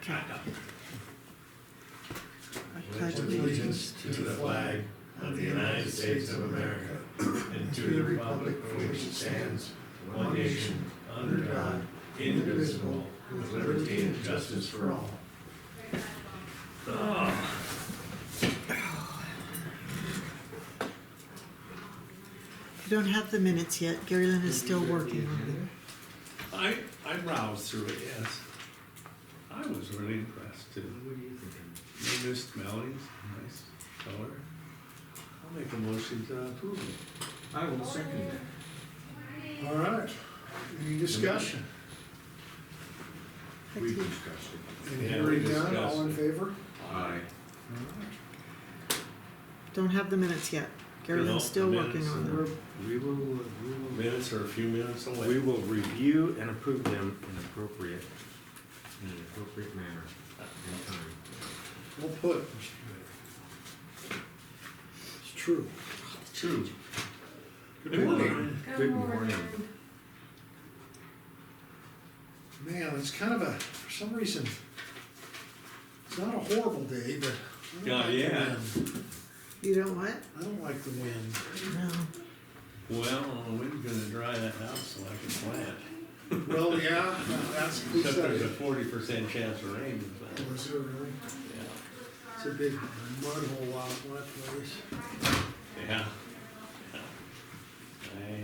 Okay. I pledge pledge allegiance to the flag of the United States of America and to the republic for which it stands, one nation, under God, indivisible, with liberty and justice for all. You don't have the minutes yet. Gary Lynn is still working on them. I browsed through it, yes. I was really impressed too. What are you thinking? No misspellings, nice color. I'll make a motion to approve it. I will second that. All right, any discussion? We've discussed it. Any Yeah, hearing we done, discussed all in it. favor? Aye. Don't have the minutes yet. Gary No, Lynn's still the working minutes on are- them. We will Minutes are a few minutes away. we will review and approve them in an appropriate manner and time. Well put, Mr. Mayor. It's true. True. Good morning. Good morning. Man, it's kind of a, for some reason, it's not a horrible day, but I don't Yeah, like the yeah. wind. You don't what? I don't like the wind. No. Well, we're gonna dry that house so I can plant. Well, yeah, that's, who Except said there's a it? 40% chance of rain. But, Oh, is it really? yeah. It's a big mud hole out in my place. Yeah. I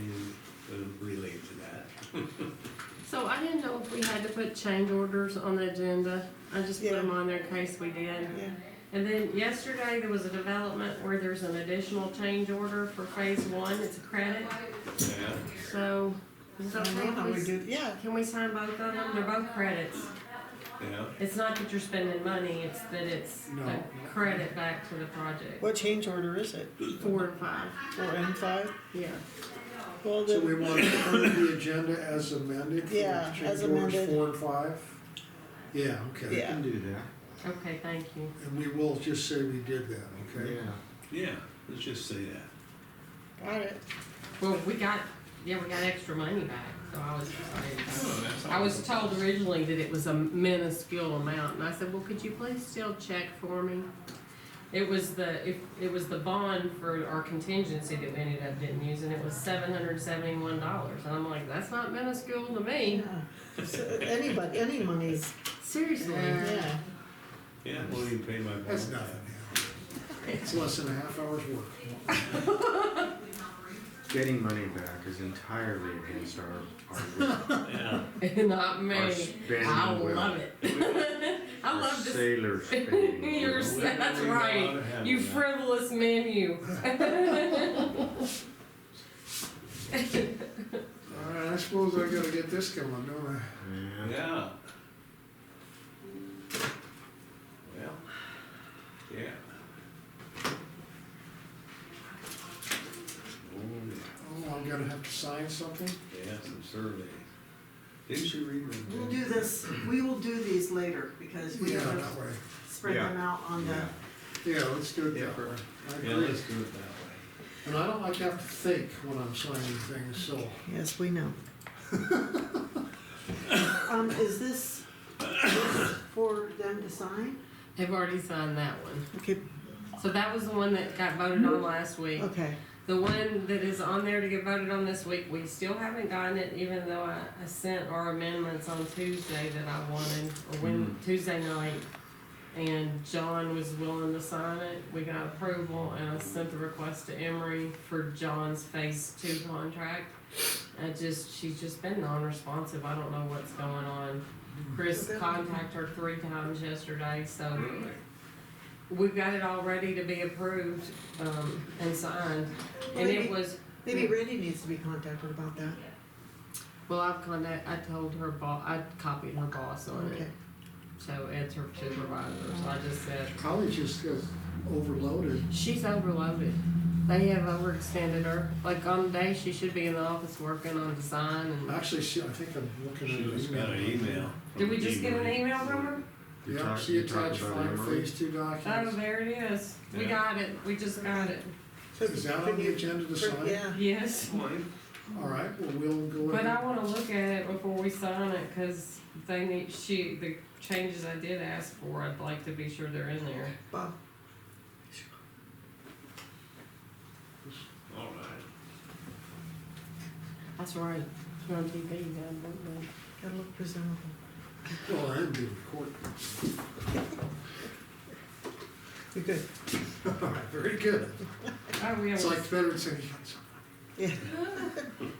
would relate to that. So I didn't know if we had to put change orders on the agenda. I just put Yeah. them on there in case we did. Yeah. And then yesterday, there was a development where there's an additional change order for phase one. It's a credit. Yeah. So, is it I okay don't know how we if do, yeah. can we sign both of them? They're both credits. Yeah. It's not that you're spending money, it's that it's No. a credit back to the project. What change order is it? 4 and 5. 4 and 5? Yeah. Well, So we then, want to approve the agenda as amended? for Yeah, change as orders amended. 4 and 5? Yeah, okay. Yeah. Can do that. Okay, thank you. And we will just say we did that, okay? Yeah. Yeah. Let's just say that. got it. Well, we got extra money back, so I was Oh, that's I was told originally that it was a minuscule amount, and I said, well, could you please still check for me? It was the bond for our contingency that we ended up didn't use, and it was $771, and I'm like, that's not minuscule to me. Yeah. So anybody, any money's, Seriously. yeah. Yeah. Well, you pay my bill. That's nothing, yeah. It's less than a half hour's work. Getting money back is entirely against our will. Yeah. Not me. Our spending I will. love it. I Our love this. sailor spending. You're will. that's right. You frivolous menu. All right, I suppose I gotta get this going, don't I? Yeah. Yeah. Well, yeah. Oh, I'm gonna have to sign something? Yeah, some surveys. Didn't you read them? We'll do this, we will do these later because we Yeah, have to that way. spread them out on the, Yeah, let's do it Yeah. that way. I Yeah, agree. let's do it that way. And I don't like to have to think when I'm signing things, so. yes, we know. Is this for them to sign? I've already signed that one. Okay, So that was the one that got voted on last week. okay. The one that is on there to get voted on this week, we still haven't gotten it, even though I sent our amendments on Tuesday that I wanted, or Tuesday night. And John was willing to sign it. We got approval, and I sent the request to Emery for John's phase 2 contract. She's just been non-responsive. I don't know what's going on. Chris contacted her 3 times yesterday, so we've got it all ready to be approved, and signed. And it was, Maybe Randy needs to be contacted about that. well, I told her I copied her boss on Okay. it. So Ed's her supervisor, so I just said, Probably just gets overloaded. she's overloaded. They have overextended her. Like on the day she should be in the office working on design and. Actually, I think I'm looking at She an just got an email. email. Did we just get an email from her? You Yeah, talk- she you talk attached about 5 Emery? phase 2 Oh, documents. there it is. We Yeah. got it. We just got it. So Is that on can the you- agenda to sign? Yeah. Yes. Mine. All right, well, we'll go But ahead. I wanna look at it before we sign it, cause they need, the changes I did ask for, I'd like to be sure they're in there. Bob, All right. That's right, you're on TV, you gotta look good. gotta look presentable. Well, I am being recorded. You're good. All right, very good. Oh, we It's have, like veterans saying, Yeah.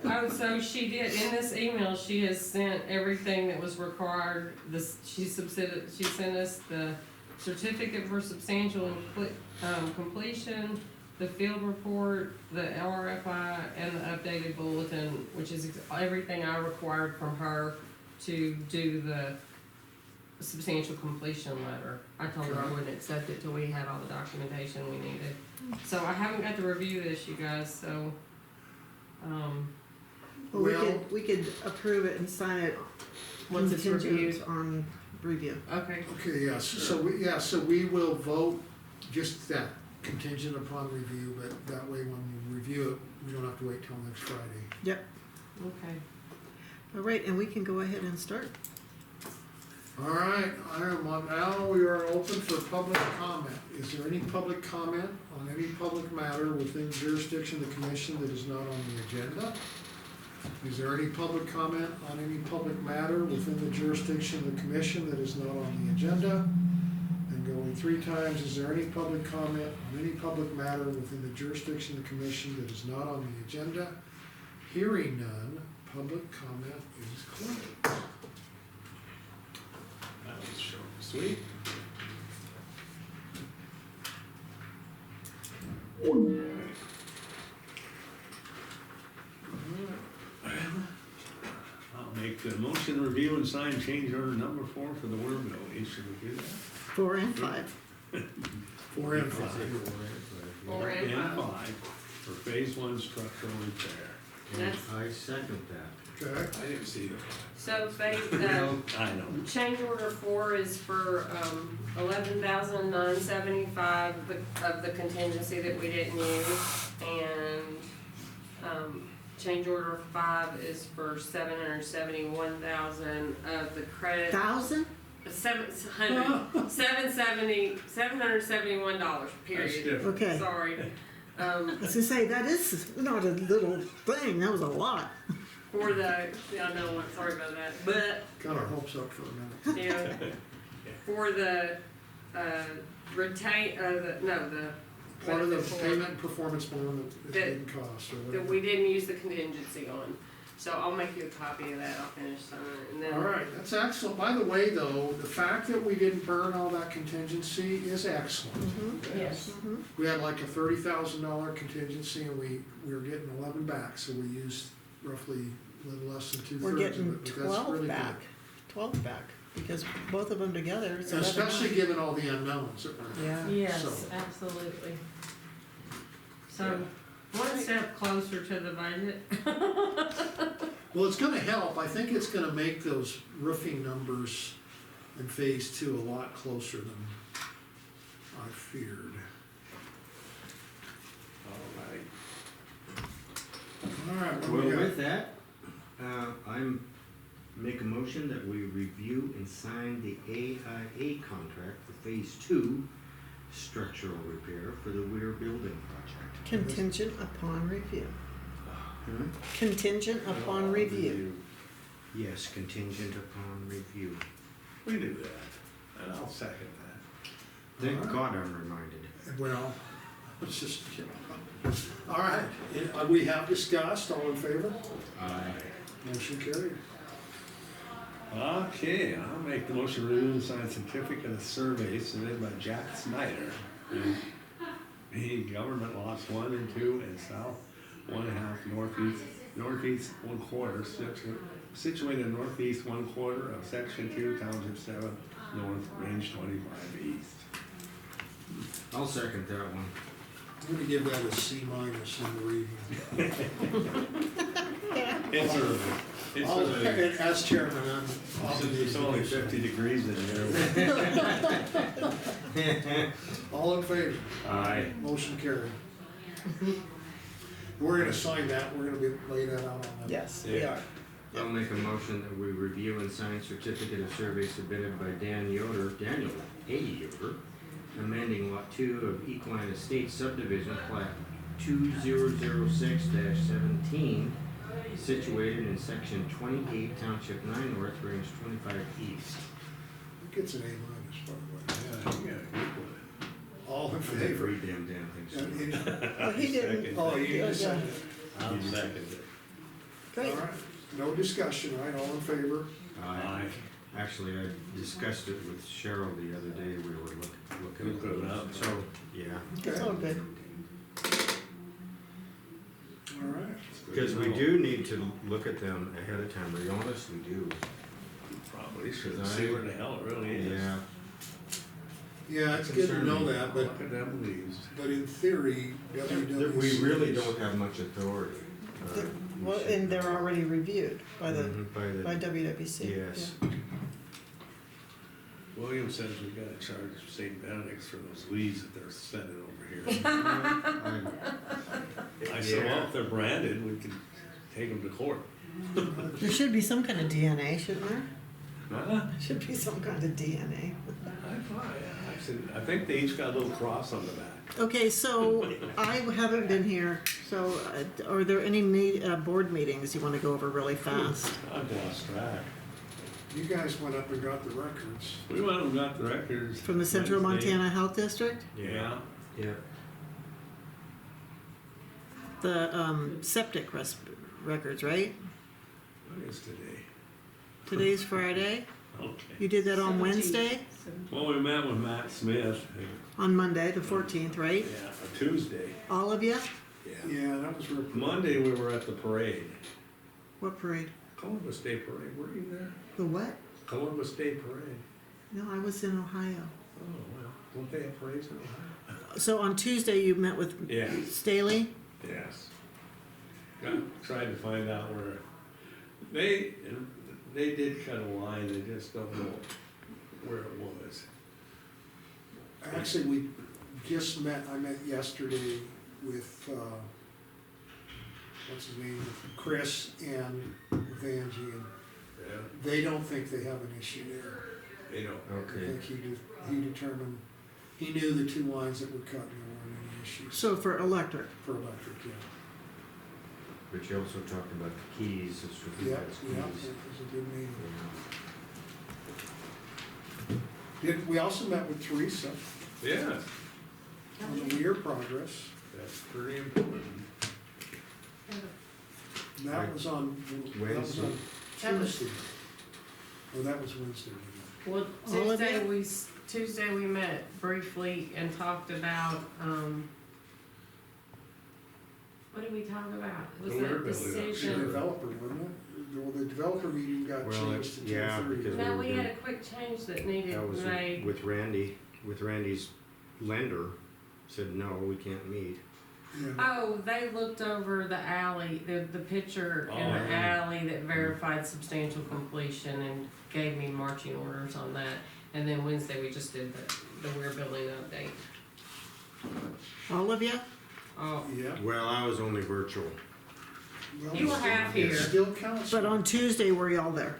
oh, so she did, in this email, she has sent everything that was required, she sent us the certificate for substantial completion, the field report, the LRFI, and the updated bulletin, which is everything I required from her to do the substantial completion letter. I told her I wouldn't accept it till we had all the documentation we needed. So I haven't got to review this, you guys, so, Well, we Well- could, we could approve it and sign it once it's contingent reviewed. on review. Okay, okay, yes, so we will vote just that contingent upon review, but that way when we review it, we don't have to wait till next Friday. Yep. okay. All right, and we can go ahead and start. All right, now we are open for public comment. Is there any public comment on any public matter within jurisdiction of the commission that is not on the agenda? Is there any public comment on any public matter within the jurisdiction of the commission that is not on the agenda? And going 3 times, is there any public comment on any public matter within the jurisdiction of the commission that is not on the agenda? Hearing none, public comment is closed. That was short and sweet. I'll make the motion to review and sign change order number 4 for the water bill. Should we do that? 4 and 5. 4 and 5. 4 and And 5. 5 for phase 1 structural repair. And That's- I second that. Okay, I didn't see the. So I know. change order 4 is for, 11,975 of the contingency that we didn't use. And, change order 5 is for 771,000 of the credit. 1,000? $771, That's period. different. Okay. Sorry. I was gonna say, that is not a little thing, that was a lot. For the, yeah, I know, sorry about that, but, got our hopes up for a minute. you know, for the, Part of the for- payment and performance bond that That- didn't cost or that whatever. we didn't use the contingency on. So I'll make you a copy of that, I'll finish signing it, and then. All right, that's excellent. By the way, though, the fact that we didn't burn all that contingency is excellent. Yes, We had like a $30,000 contingency and we were getting 11 back, so we used roughly a little less than 2/3 We're of getting it, but that's 12 really back. 12 back, because both of them together, it's good. 11. Especially given all the unknowns that were there. Yeah. yes, So- absolutely. So, one step closer to the budget. Well, it's gonna help. I think it's gonna make those roofing numbers in phase 2 a lot closer than I feared. All right. All right, what do Well, we got? with that, make a motion that we review and sign the AIA contract for phase 2 structural repair for the Weir building project. Contingent upon review. Hmm? Contingent upon review. Yes, contingent upon review. We knew that, and I'll second that. Thank All right. God I'm reminded. Well, it's just, all right, we have discussed, all in favor? Aye. Motion carried. Okay, I'll make the motion to review and sign certificate of survey submitted by Jack Snyder. The government lots 1 and 2 and south 1.5 northeast 1/4 situated northeast 1/4 of section 2 township 7 north range 25 east. I'll second that one. I'm gonna give that a C- in the reading. It's early. It's early. And as chairman, I'm obligated It's to only do so. 50 degrees in here. All in favor? Aye. Motion carried. We're gonna sign that, we're gonna lay that out on the. Yes, we Yeah. are. I'll make a motion that we review and sign certificate of survey submitted by Daniel A. Yoder, amending lot 2 of Equine Estates subdivision, plat 2006-17, situated in section 28, township 9 north, range 25 east. Who gets an A minus, by Yeah, you got a good one. the way? All in I favor? every damn thing. Oh, he didn't. Second. Oh, you Yeah, just said yeah. it. I'll second it. Great. All right, no discussion, right, all in favor? Aye. Actually, I discussed it with Cheryl the other day, we were looking Look it up. So, yeah, It's all good. All right, because we do need to look at them ahead of time, we honestly do. Probably should Cause see I- where the hell it really is. Yeah, yeah, it's good to know Concerning. that, but, Look at them leaves. but in theory, WWC. we really don't have much authority. Well, and they're already reviewed by the, by By the, WWC. yes. Yeah. William says we gotta charge St. Benedict's for those leaves that they're sending over here. I said, well, if they're branded, we can take them to court. There should be some kind of DNA, shouldn't there? Huh? Should be some kind of DNA. I said, I think they each got a little cross on the back. Okay, so I haven't been here, so are there any board meetings you want to go over really fast? I've lost track. You guys went up and got the records. We went and got the records. From the Central Wednesday. Montana Health District? Yeah. yeah, The septic records, right? What is today? Today's Friday. Okay. You did that on 17th. Wednesday? Well, we met with Matt Smith. On Monday, the 14th, right? Yeah, for Tuesday. All of you? Yeah. Yeah, that was real. Monday, we were at the parade. What parade? Columbus Day Parade. Were you there? The what? Columbus Day Parade. No, I was in Ohio. Oh, well. Don't they have parades in Ohio? So on Tuesday, you met with Yeah. Staley? Yes. Tried to find out where, they did cut a line, they just don't know where it was. Actually, we just met, I met yesterday with, what's his name, Chris and with Angie, and Yeah. they don't think they have an issue there. They don't. I okay. think he determined, he knew the two lines that were cut, and there weren't any issues So for electric. for electric, yeah. But you also talked about the keys, the Yeah, certificates yeah, it keys. was a good meeting. Yeah. We also met with Teresa Yeah, on the Weir progress. that's pretty important. And that was on, Wednesday. That was- Tuesday. Oh, that was Wednesday. Well, All of Tuesday you? Tuesday we met briefly and talked about, what did we talk about? Was The that Weir building. The decision? developer, wasn't it? Well, the developer meeting got Well, changed to yeah, 10:30. because- No, we had a quick change that needed That was made. with Randy's lender, said, no, we can't meet. Yeah. Oh, they looked over the alley, the picture in Oh, the yeah. alley that verified substantial completion and gave me marching orders on that. And then Wednesday, we just did the Weir building update. All of you? Oh, Yeah. Well, I was only virtual. Well, You were half here. It still counts. But on Tuesday, were y'all there?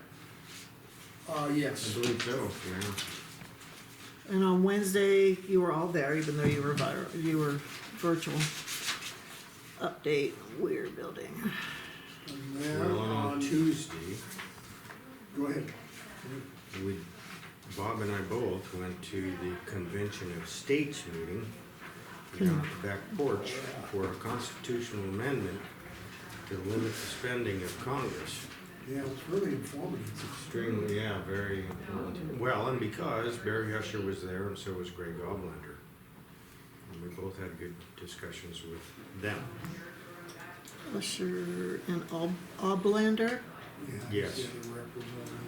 I Yes. believe so, yeah. And on Wednesday, you were all there, even though you were virtual. Update, Weir building. And then Well, on on, Tuesday, go ahead. Bob and I both went to the Convention of States meeting down at the back porch for a constitutional amendment to limit the spending of Congress. Yeah, it was really informative. Extremely, yeah, very important. Well, and because Barry Usher was there and so was Greg Oblander. And we both had good discussions with them. Usher and Oblander. Yeah, Yes. the other representative.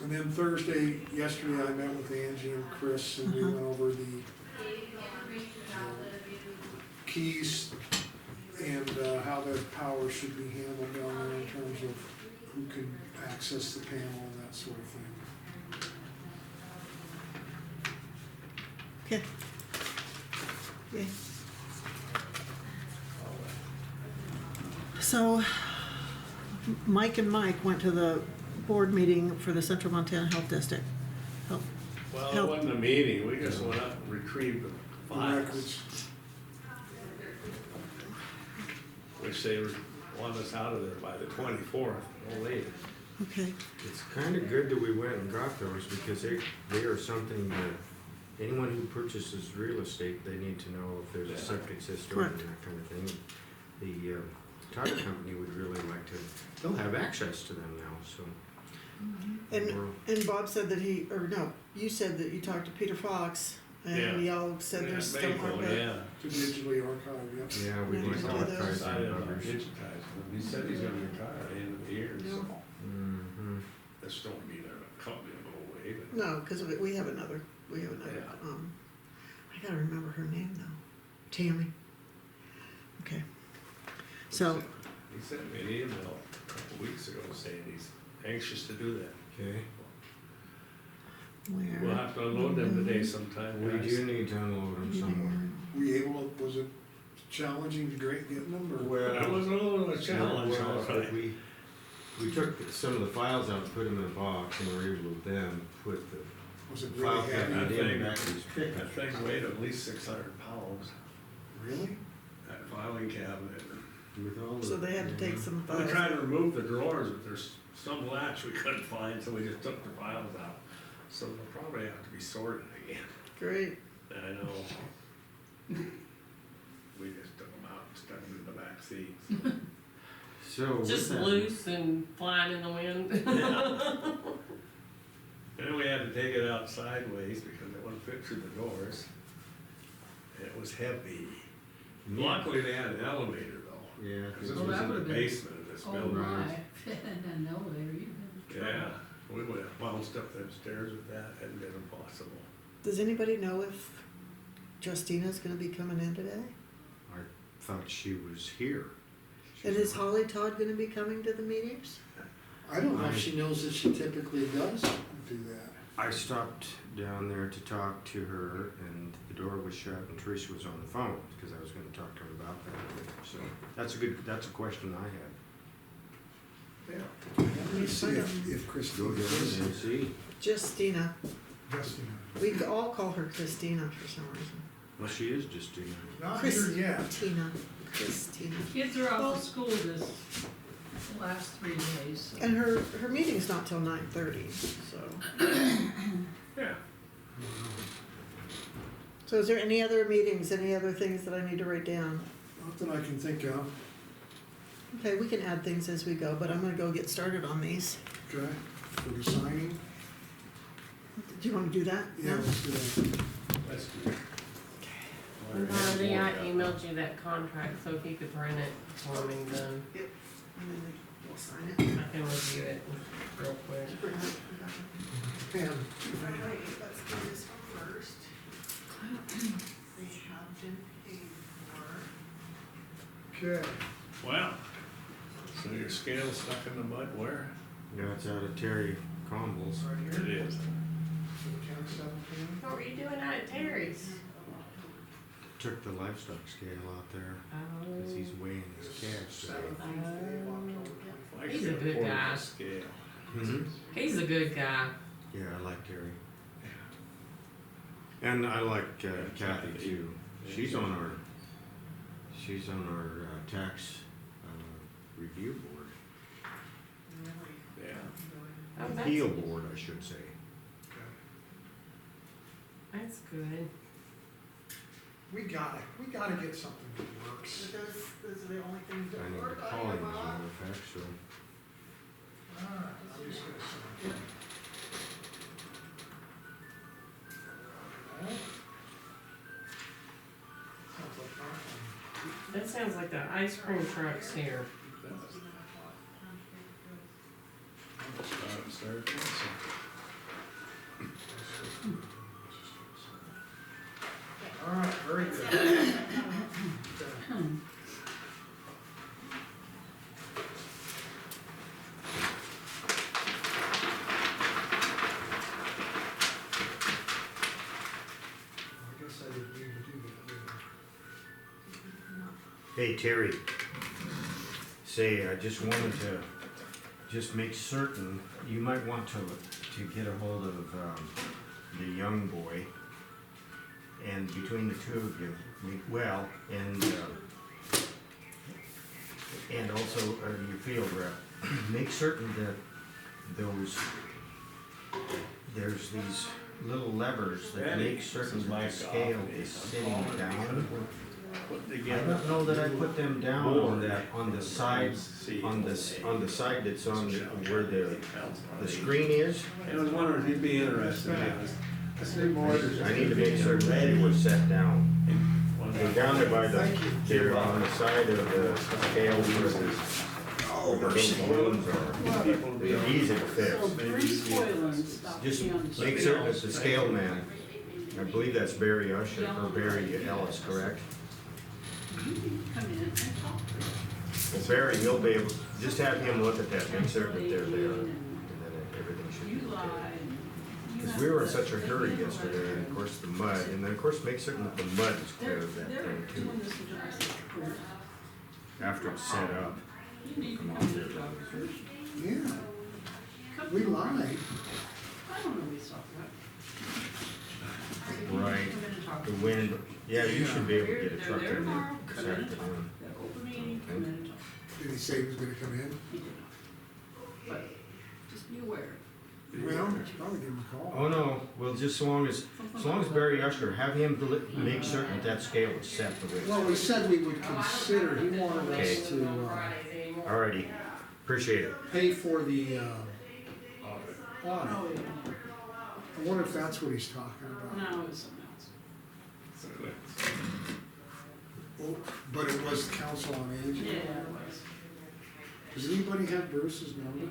And then Thursday, yesterday, I met with Angie and Chris, and we went over the keys and how the power should be handled down there in terms of who can access the panel and that sort of thing. Okay, Yeah. So, Mike and Mike went to the board meeting for the Central Montana Health District. Health- Well, it Help. wasn't a meeting, we just went up and retrieved the The files, records. which they want us out of there by the 24th, no later. Okay, It's kind of good that we went and got those because they are something that anyone who purchases real estate, they need to know if there's a septic system and Correct. that kind of thing. The title company would really like to, they'll have access to them now, so. and, we're- and Bob said that he, or no, you said that you talked to Peter Fox, and y'all said Yeah, there's still Maple, more. yeah. To digitally archive, yep. Yeah, we'd Yeah, like we to can do those. archive Decided them about numbers. digitizing them, he said he's gonna retire at the end of the year, so. Mhm. This don't mean a company will go away, but. No, because we have another, Yeah. I gotta remember her name though, Tammy. Okay, so, He sent me an email a couple weeks ago saying he's anxious to do that. Okay, where? We'll have to unload them today sometime, we guys. do need to unload them somewhere. Were you able, was it challenging to getting them, or? It was a little of a challenge, Well, all right. we took some of the files out, and put them in a box, and were able to then put the Was it file really cabinet heavy? That in thing- back of his That pickup. thing weighed at least 600 pounds, Really? that filing cabinet. With all So the- they had to take yeah. some We files. tried to remove the drawers, but there's some latch we couldn't find, so we just took the files out. So they'll probably have to be sorted again. Great, I know. We just took them out and stuck them in the back seats. So. with Just that- loose and flying in the wind. Then we had to take it out sideways because it wouldn't fit through the doors. And it was heavy. Luckily, they had an elevator though, Yeah, because this Well, was that in the would've been- basement of this Oh building. my, and an elevator, you've been in Yeah, trouble. we would have bounced up them stairs with that, hadn't been impossible. does anybody know if Justina's gonna be coming in today? I thought she was here. And is Holly Todd gonna be coming to the meetings? I don't know if she knows that she typically does do that. I stopped down there to talk to her, and the door was shut, and Teresa was on the phone, because I was gonna talk to her about that. So, that's a question I had. Yeah. Let me see if Christine Go down is. there and see. Justina, Justina. we all call her Christina for some reason. Well, she is just doing it. Not here yet. Christina. Kids are Well- off of school this last 3 days, so. And her meeting's not till 9:30, so. Yeah. So is there any other meetings, any other things that I need to write down? Not that I can think of. Okay, we can add things as we go, but I'm gonna go get started on these. Okay, for the signing. Do you wanna do that? Yeah, let's do that. That's good. And Harvey, I emailed you that contract, so if you could print it for me, then Yep. And then we'll sign it. I can review it real quick. Pen. Alright, let's do this one first. They have been paid for. Okay. Wow. So your scale's stuck in the mud where? Yeah, it's out of Terry Combs. It is. So 10/17. What were you doing out at Terry's? Took the livestock scale out there, because he's weighing his calves today. 17th day of October 25th. Like He's a your good portable guy. Scale. Mhm. He's a good guy. Yeah, I like Terry. And I like Kathy Kathy. too. She's on our tax review board, Yeah. Oh, appeal board, I should say. That's good. We gotta get something that works. Those are the only things I that know work. the calling is in effect, so. Alright, I'm just gonna sign it. Alright. Sounds like fun. That sounds like the ice cream truck's here. Start. Alright, very good. Okay. I guess I didn't mean to do that, did I? Hey, Terry. Say, I just wanted to just make certain, you might want to get a hold of, the young boy. And between the two of you, and also your field rep, make certain that there's these little levers that make certain that the scale is sitting down. I don't know that I put them down on the side, on the side that's on where the screen is. I was wondering if you'd be interested in this. I need to make certain that they were set down. They're down there by they're on the side of the scale where the little balloons are. They're easy to fix. Bruce Boylan stopped Just me on the make street. certain it's the scale man. I believe that's Barry Usher, or Barry Ellis, correct? You can come in and talk to him. Well, Barry, you'll be able, just have him look at that, make certain that they're there, and then everything should be You okay. lie. Because we were in such a hurry yesterday, and of course the mud, and then of course make certain that the mud is clear of that They're thing too, doing this in July. after it's set up. You need to Come come on. to the job description. Yeah, Come we to- lied. I don't know what he's talking about. Right. Come in and talk The to him. wind, yeah, you should be able to get a They're truck there in there tomorrow. this Come in and talk. afternoon. They'll open meeting, come in and talk. Did he say he was gonna come in? He did not. But just be aware. Well, probably give him a call. Oh, no, well, just as long as Barry Usher, have him make certain that that scale is set the way Well, it's we said we would consider, he wanted Okay. us to, set. Alrighty, appreciate it. pay for the, audit. Oh, yeah. I wonder if that's what he's talking about. No, it's something else. Oh, but it was Council on Aging. Yeah, it was. Does anybody have Bruce's number?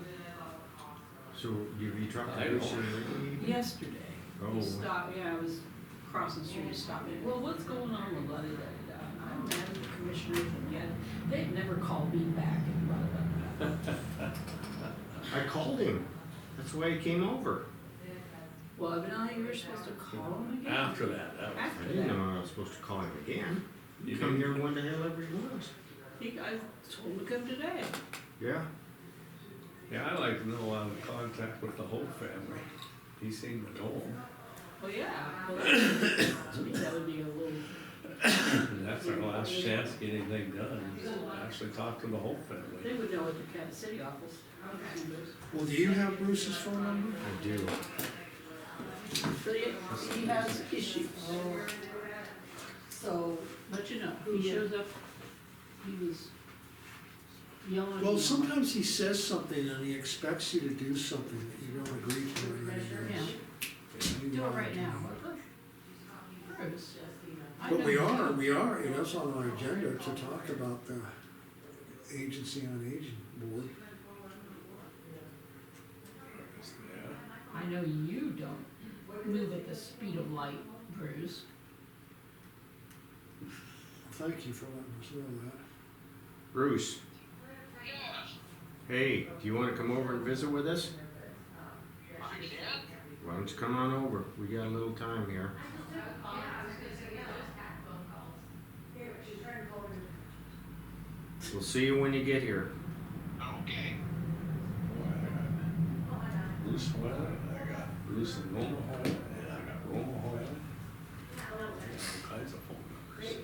So, you talked I to Bruce don't. and Yesterday, Oh. he stopped, yeah, I was crossing the street, he stopped me, well, what's going on with blah, blah, blah, blah. I'm mad at the commissioners and yet, they've never called me back and blah, blah, blah. I called him, that's why he came over. Well, evidently you were supposed to call him again. After that, I After didn't that, know I was supposed to call him again. you Come here when the hell ever he wants. I told him to come today. Yeah. Yeah, I'd like to know the contact with the whole family. He seemed to know them. Well, yeah, well, to me, that would be a little, And that's our last chance to get anything done, is to actually talk to the whole family. they would know at the Cat City office. Well, do you have Bruce's phone number? I do. But he has issues. So, but you know, he shows up, he was yelling. Well, sometimes he says something and he expects you to do something that you don't agree to. or anything Yeah. else. And you Do it lie right to now. him. Bruce, I But know we you. are, it is on our agenda to talk about the Agency on Aging Board. Yeah. I know you don't move at the speed of light, Bruce. Thank you for letting us know that. Bruce. Hey, do you wanna come over and visit with us? Why don't you come on over? We got a little time here. We'll see you when you get here. Bruce Hoyle, I got Bruce and Roma Hoyle, and I got Roma Hoyle. All kinds of phone numbers.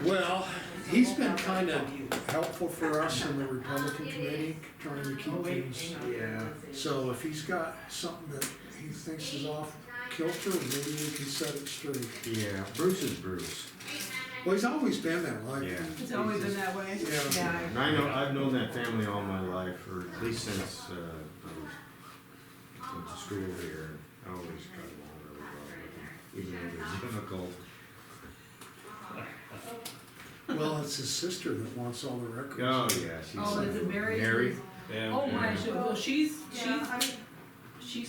Well, he's been kind of helpful for us in the Republican committee, trying to keep things. Yeah. So if he's got something that he thinks is off kilter, maybe we can set it straight. Yeah, Bruce is Bruce. Well, he's always been that way. Yeah. It's always been that way. Yeah. And I've known that family all my life, or at least since, I went to school here. I always got along really well with them, even though they're difficult. Well, it's his sister that wants all the records. Oh, yeah, she's. Oh, is it Mary? Mary? Yeah, Oh, my, yeah. well, she's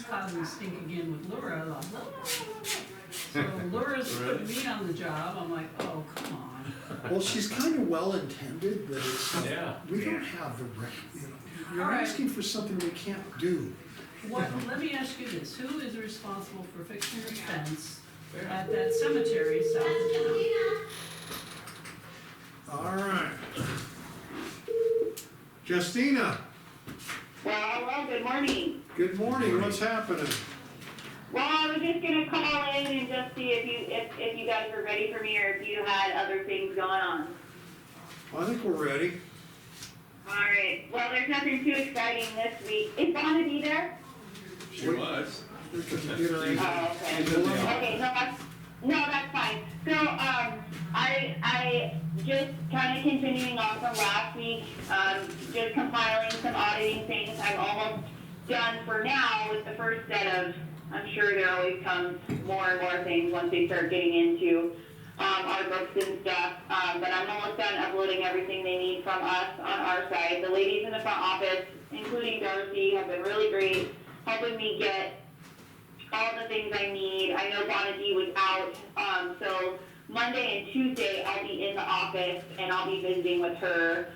causing stink again with Laura. Blah, blah, blah, blah. So Laura's putting me on the job. I'm like, oh, come on. Well, she's kind of well-intended, but it's, Yeah. we don't have the record, you know. You're All right. asking for something we can't do. What, let me ask you this, who is responsible for fixing the fence at that cemetery south of town? All right. Justina, Well, hello, good morning. good morning, what's happening? Well, I was just gonna call in and just see if you guys were ready for me or if you had other things going on. I think we're ready. Alright, well, there's nothing too exciting this week. Is Donna be there? She was. We can get her in. Oh, okay. She's in the office. Okay, no, that's fine. So, I just kinda continuing on from last week, just compiling some auditing things. I'm almost done for now with the first set of, I'm sure there always comes more and more things once they start getting into, our books and stuff. But I'm almost done uploading everything they need from us on our side. The ladies in the front office, including Darcy, have been really great, helping me get all the things I need. I know Bonnie was out, so Monday and Tuesday I'll be in the office and I'll be visiting with her.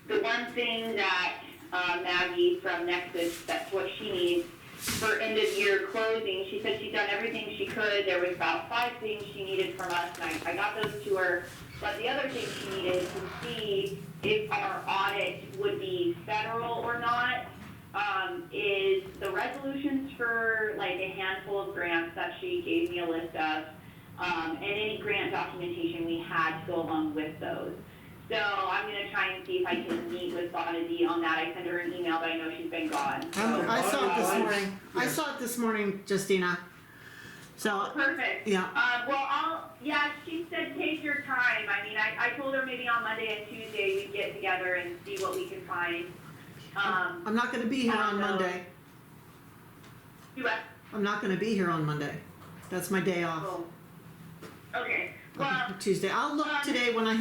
The one thing that Maggie from Nexus, that's what she needs for end of year closing. She said she's done everything she could. There was about 5 things she needed from us, and I got those to her. But the other thing she needed to see if our audit would be federal or not, is the resolutions for like a handful of grants that she gave me a list of, and any grant documentation we had to go along with those. So I'm gonna try and see if I can meet with Bonnie on that. I sent her an email, but I know she's been gone. So, I saw it this morning. I saw it this morning, Justina. So, Perfect. yeah, Yeah, she said take your time. I mean, I told her maybe on Monday and Tuesday we'd get together and see what we could find. I'm not gonna be here on Monday. Do what? I'm not gonna be here on Monday. That's my day off. Oh. Okay, well, Tuesday. I'll look today when I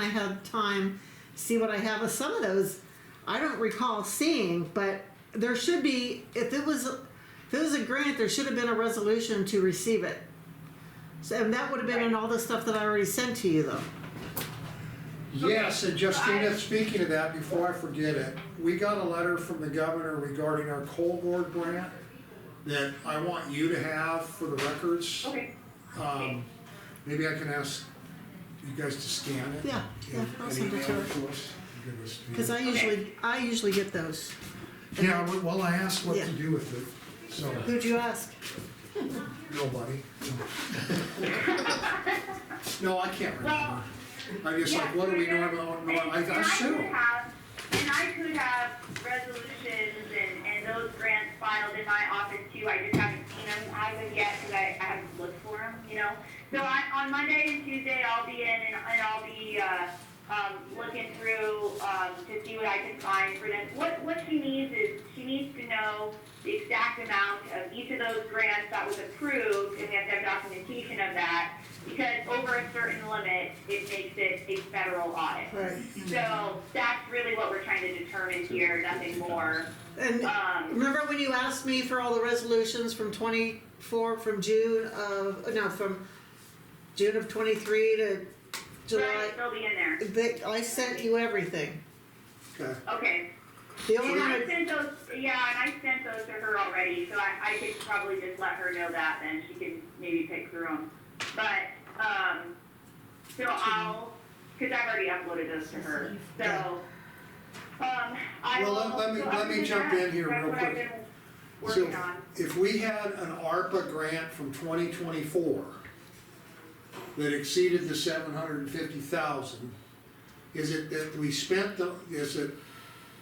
have time, see what I have of some of those. I don't recall seeing, but there should be, if it was a grant, there should have been a resolution to receive it. So, and that would have been in all the stuff that I already sent to you though. Yes, and Justina, speaking of that, before I forget it, we got a letter from the governor regarding our coal board grant that I want you to have for the records. okay, Maybe I can ask you guys to scan it. Yeah, yeah, I'll and send it to email her. to us. Give us to you. Cause I usually get those. Yeah, well, I asked what Yeah. to do with it, so, Who'd you ask? nobody. No, I can't remember. I'm just like, what do we normally, I assume. And I could have resolutions and those grants filed in my office too. I just haven't seen them as of yet because I haven't looked for them, you know. So on Monday and Tuesday I'll be in and I'll be looking through to see what I can find for them. What she needs is she needs to know the exact amount of each of those grants that was approved, and we have to have documentation of that, because over a certain limit, it makes it a federal audit. Right. So that's really what we're trying to determine here, nothing more. And remember when you asked me for all the resolutions from from June of 23 to July? Right, they'll be in there. I sent you everything. Okay. Okay. The only And one, I sent those, yeah, and I sent those to her already, so I could probably just let her know that, then she can maybe pick through them. But, so cause I've already uploaded those to her, so, I will. Well, let me- so let me other than jump that, in here that's real what I've quick. been So, Working on. if we had an ARPA grant from 2024 that exceeded the 750,000, is it that we spent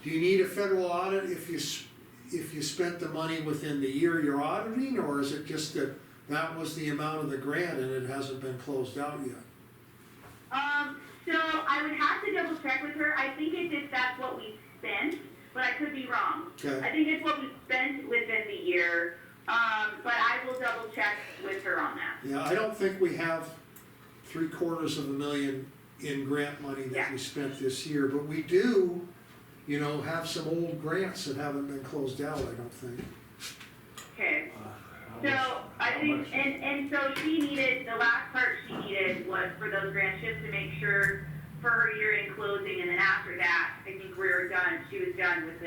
do you need a federal audit if you spent the money within the year you're auditing, or is it just that was the amount of the grant and it hasn't been closed out yet? So I would have to double check with her. I think it's if that's what we spent, but I could be wrong. Okay. I think it's what we spent within the year, but I will double check with her on that. Yeah, I don't think we have $750,000 in grant money that Yeah. we spent this year, but we do, have some old grants that haven't been closed out, I don't think. Okay. So I think, and so she needed, the last part she needed was for those grants, just to make sure for her year end closing, and then after that, I think we were done, she was done with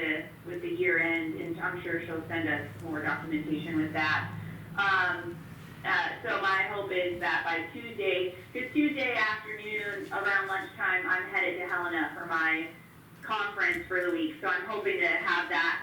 the year end, and I'm sure she'll send us more documentation with that. So my hope is that by Tuesday, because Tuesday afternoon around lunchtime, I'm headed to Helena for my conference for the week. So I'm hoping to have that